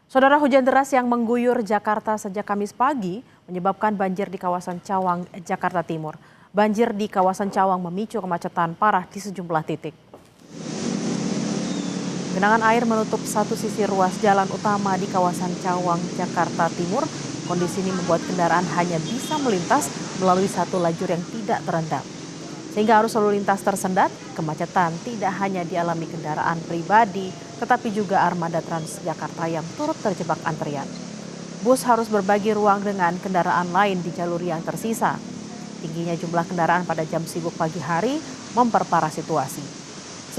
Saudara, hujan deras yang mengguyur Jakarta sejak Kamis pagi menyebabkan banjir di kawasan Cawang, Jakarta Timur. Banjir di kawasan Cawang memicu kemacetan parah di sejumlah titik. Genangan air menutup satu sisi ruas jalan utama di kawasan Cawang, Jakarta Timur. Kondisi ini membuat kendaraan hanya bisa melintas melalui satu lajur yang tidak terendam. Sehingga arus lalu lintas tersendat, kemacetan tidak hanya dialami kendaraan pribadi, tetapi juga armada Transjakarta yang turut terjebak antrian. Bus harus berbagi ruang dengan kendaraan lain di jalur yang tersisa. Tingginya jumlah kendaraan pada jam sibuk pagi hari memperparah situasi.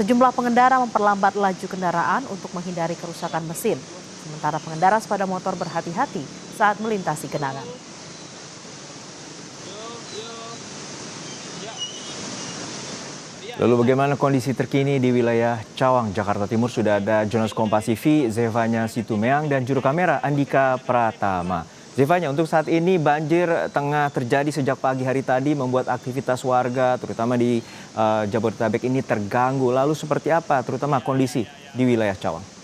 Sejumlah pengendara memperlambat laju kendaraan untuk menghindari kerusakan mesin. Sementara pengendara sepeda motor berhati-hati saat melintasi genangan. Lalu bagaimana kondisi terkini di wilayah Cawang, Jakarta Timur? Sudah ada jurnalis Kompas TV, Zevanya Situmeang, dan juru kamera Andika Pratama. Zevanya, untuk saat ini banjir tengah terjadi sejak pagi hari tadi membuat aktivitas warga, terutama di Jabodetabek ini terganggu. Lalu seperti apa terutama kondisi di wilayah Cawang?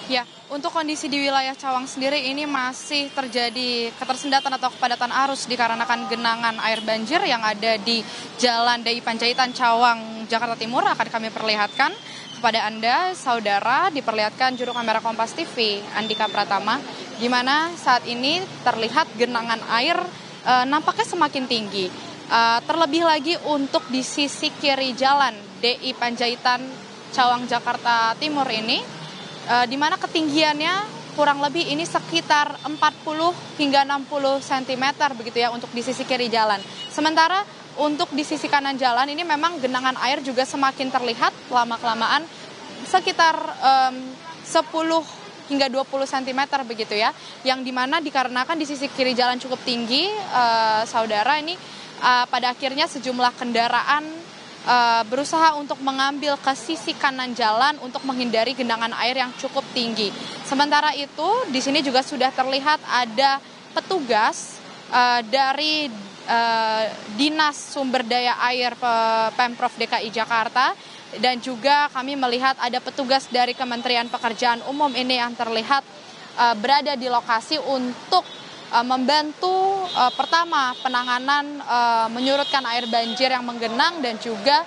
Ya, untuk kondisi di wilayah Cawang sendiri ini masih terjadi ketersendatan atau kepadatan arus dikarenakan genangan air banjir yang ada di Jalan DI Panjaitan Cawang, Jakarta Timur. Akan kami perlihatkan kepada Anda, saudara, diperlihatkan juru kamera Kompas TV, Andika Pratama, di mana saat ini terlihat genangan air nampaknya semakin tinggi. Terlebih lagi untuk di sisi kiri jalan DI Panjaitan Cawang, Jakarta Timur ini, di mana ketinggiannya kurang lebih ini sekitar 40 hingga 60 cm begitu ya untuk di sisi kiri jalan. Sementara untuk di sisi kanan jalan ini memang genangan air juga semakin terlihat lama-kelamaan sekitar 10 hingga 20 cm begitu ya. Yang dimana dikarenakan di sisi kiri jalan cukup tinggi, saudara, ini pada akhirnya sejumlah kendaraan berusaha untuk mengambil ke sisi kanan jalan untuk menghindari genangan air yang cukup tinggi. Sementara itu, di sini juga sudah terlihat ada petugas dari Dinas Sumber Daya Air Pemprov DKI Jakarta, dan juga kami melihat ada petugas dari Kementerian Pekerjaan Umum ini yang terlihat berada di lokasi untuk membantu pertama penanganan menyurutkan air banjir yang menggenang dan juga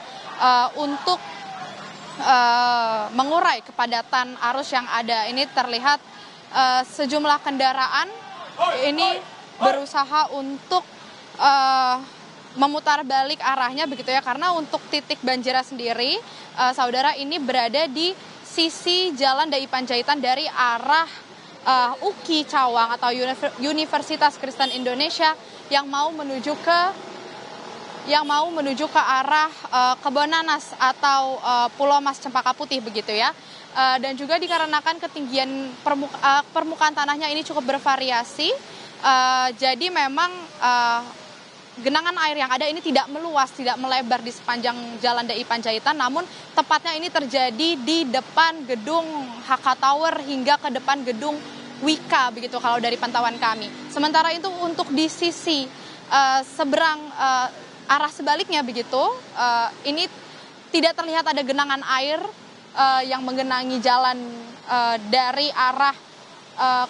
untuk mengurai kepadatan arus yang ada. Ini terlihat sejumlah kendaraan ini berusaha untuk memutar balik arahnya begitu ya, karena untuk titik banjirnya sendiri, saudara, ini berada di sisi Jalan DI Panjaitan dari arah UKI Cawang atau Universitas Kristen Indonesia yang mau menuju ke arah Kebonanas atau Pulau Mas Cempaka Putih begitu ya. Dan juga dikarenakan ketinggian permukaan tanahnya ini cukup bervariasi, jadi memang genangan air yang ada ini tidak meluas, tidak melebar di sepanjang Jalan DI Panjaitan, namun tepatnya ini terjadi di depan gedung HK Tower hingga ke depan gedung Wika begitu kalau dari pantauan kami. Sementara itu untuk di sisi seberang arah sebaliknya begitu, ini tidak terlihat ada genangan air yang menggenangi jalan dari arah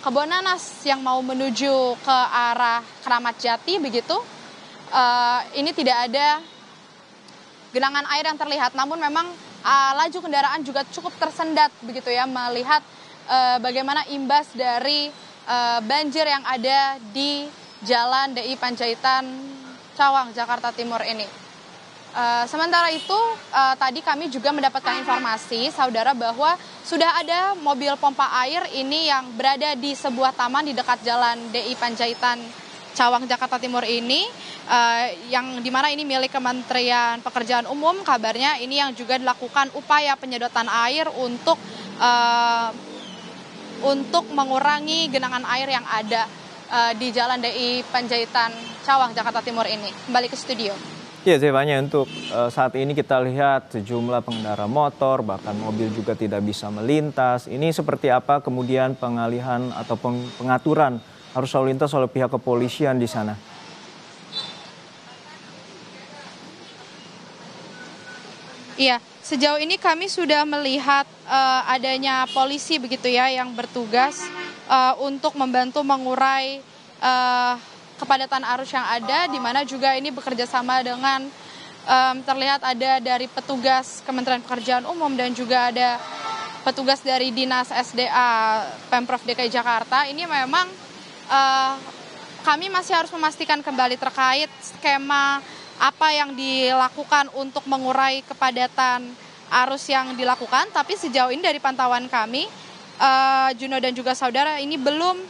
Kebonanas yang mau menuju ke arah Keramat Jati begitu. Ini tidak ada genangan air yang terlihat, namun memang laju kendaraan juga cukup tersendat begitu ya, melihat bagaimana imbas dari banjir yang ada di Jalan DI Panjaitan Cawang, Jakarta Timur ini. Sementara itu, tadi kami juga mendapatkan informasi, saudara, bahwa sudah ada mobil pompa air ini yang berada di sebuah taman di dekat Jalan DI Panjaitan Cawang, Jakarta Timur ini, yang dimana ini milik Kementerian Pekerjaan Umum. Kabarnya ini yang juga dilakukan upaya penyedotan air untuk mengurangi genangan air yang ada di Jalan DI Panjaitan Cawang, Jakarta Timur ini. Kembali ke studio. Ya, Zevanya, untuk saat ini kita lihat sejumlah pengendara motor, bahkan mobil juga tidak bisa melintas. Ini seperti apa kemudian pengalihan atau pengaturan arus lalu lintas oleh pihak kepolisian di sana? Iya, sejauh ini kami sudah melihat adanya polisi begitu ya yang bertugas untuk membantu mengurai kepadatan arus yang ada, di mana juga ini bekerja sama dengan terlihat ada dari petugas Kementerian Pekerjaan Umum dan juga ada petugas dari Dinas SDA Pemprov DKI Jakarta. Ini memang kami masih harus memastikan kembali terkait skema apa yang dilakukan untuk mengurai kepadatan arus yang dilakukan. Tapi sejauh ini dari pantauan kami, Juno dan juga saudara, ini belum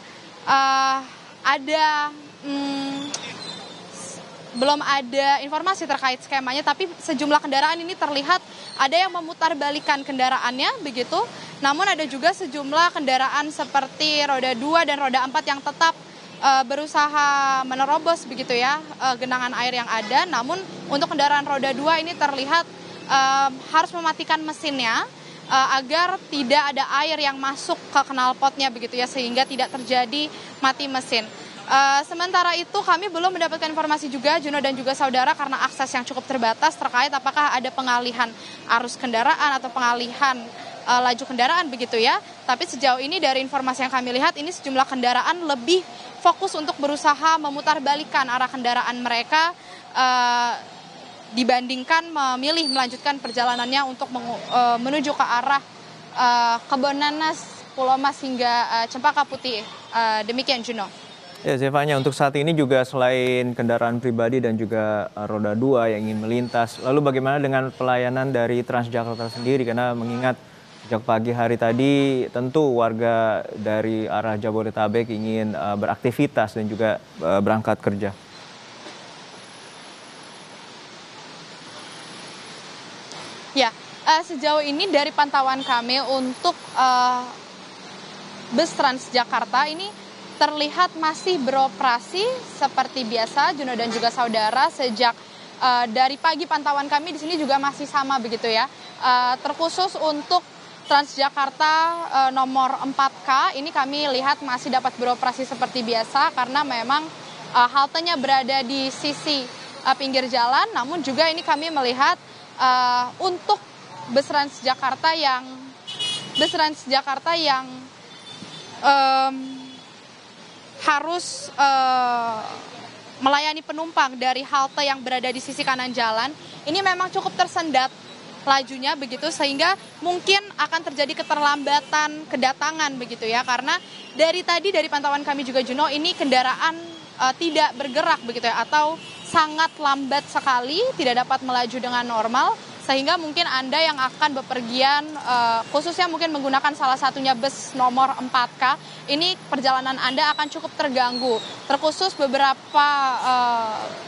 ada informasi terkait skemanya, tapi sejumlah kendaraan ini terlihat ada yang memutarbalikkan kendaraannya begitu. Namun ada juga sejumlah kendaraan seperti roda 2 dan roda 4 yang tetap berusaha menerobos begitu ya genangan air yang ada. Namun untuk kendaraan roda 2 ini terlihat harus mematikan mesinnya agar tidak ada air yang masuk ke knalpotnya begitu ya, sehingga tidak terjadi mati mesin. Sementara itu kami belum mendapatkan informasi juga, Juno dan juga saudara, karena akses yang cukup terbatas terkait apakah ada pengalihan arus kendaraan atau pengalihan laju kendaraan begitu ya. Tapi sejauh ini dari informasi yang kami lihat, ini sejumlah kendaraan lebih fokus untuk berusaha memutarbalikkan arah kendaraan mereka dibandingkan memilih melanjutkan perjalanannya untuk menuju ke arah Kebonanas, Pulau Mas hingga Cempaka Putih. Demikian Juno. Ya, Zevanya, untuk saat ini juga selain kendaraan pribadi dan juga roda 2 yang ingin melintas, lalu bagaimana dengan pelayanan dari Transjakarta sendiri? Karena mengingat sejak pagi hari tadi tentu warga dari arah Jabodetabek ingin beraktivitas dan juga berangkat kerja. Ya, sejauh ini dari pantauan kami untuk bus Transjakarta ini terlihat masih beroperasi seperti biasa, Juno dan juga saudara. Sejak dari pagi pantauan kami di sini juga masih sama begitu ya. Terkhusus untuk Transjakarta nomor 4K ini kami lihat masih dapat beroperasi seperti biasa karena memang haltenya berada di sisi pinggir jalan. Namun juga ini kami melihat untuk bus Transjakarta yang harus melayani penumpang dari halte yang berada di sisi kanan jalan, ini memang cukup tersendat lajunya begitu, sehingga mungkin akan terjadi keterlambatan kedatangan begitu ya, karena dari tadi dari pantauan kami juga Juno, ini kendaraan tidak bergerak begitu ya, atau sangat lambat sekali, tidak dapat melaju dengan normal. Sehingga mungkin Anda yang akan bepergian, khususnya mungkin menggunakan salah satunya bus nomor 4K, ini perjalanan Anda akan cukup terganggu. Terkhusus beberapa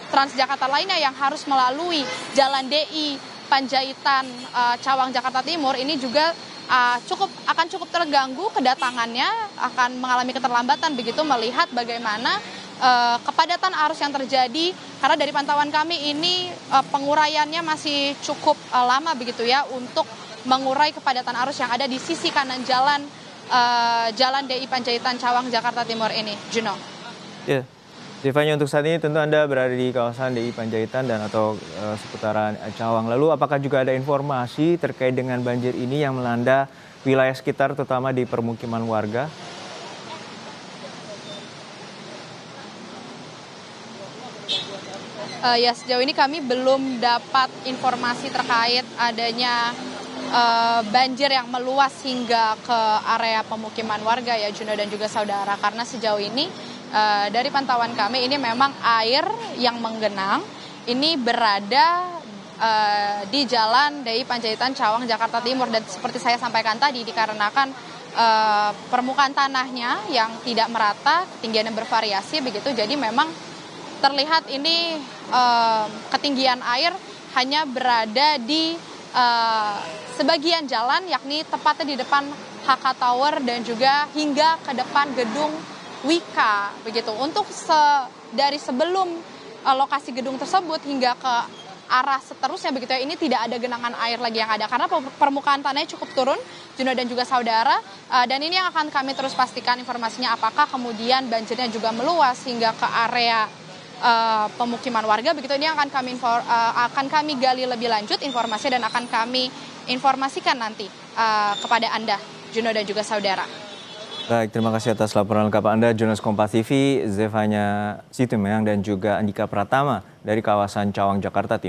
Transjakarta lainnya yang harus melalui Jalan DI Panjaitan Cawang Jakarta Timur, ini juga akan cukup terganggu kedatangannya, akan mengalami keterlambatan begitu, melihat bagaimana kepadatan arus yang terjadi, karena dari pantauan kami ini penguraiannya masih cukup lama begitu ya untuk mengurai kepadatan arus yang ada di sisi kanan jalan Jalan DI Panjaitan Cawang Jakarta Timur ini, Juno. Ya, Zevanya, untuk saat ini tentu Anda berada di kawasan DI Panjaitan dan atau seputaran Cawang. Lalu apakah juga ada informasi terkait dengan banjir ini yang melanda wilayah sekitar, terutama di permukiman warga? Ya, sejauh ini kami belum dapat informasi terkait adanya banjir yang meluas hingga ke area pemukiman warga ya, Juno dan juga saudara. Karena sejauh ini dari pantauan kami ini memang air yang menggenang ini berada di Jalan DI Panjaitan Cawang Jakarta Timur, dan seperti saya sampaikan tadi dikarenakan permukaan tanahnya yang tidak merata, ketinggiannya bervariasi begitu, jadi memang terlihat ini ketinggian air hanya berada di sebagian jalan, yakni tepatnya di depan HK Tower dan juga hingga ke depan gedung Wika begitu. Untuk dari sebelum lokasi gedung tersebut hingga ke arah seterusnya begitu ya, ini tidak ada genangan air lagi yang ada karena permukaan tanahnya cukup turun, Juno dan juga saudara. Dan ini yang akan kami terus pastikan informasinya, apakah kemudian banjirnya juga meluas hingga ke area pemukiman warga. Begitu ini akan kami gali lebih lanjut informasi dan akan kami informasikan nanti kepada Anda, Juno dan juga saudara. Baik, terima kasih atas laporan lengkap Anda, Jurnalis Kompas TV, Zevanya Situmeang dan juga Andika Pratama dari kawasan Cawang, Jakarta Timur.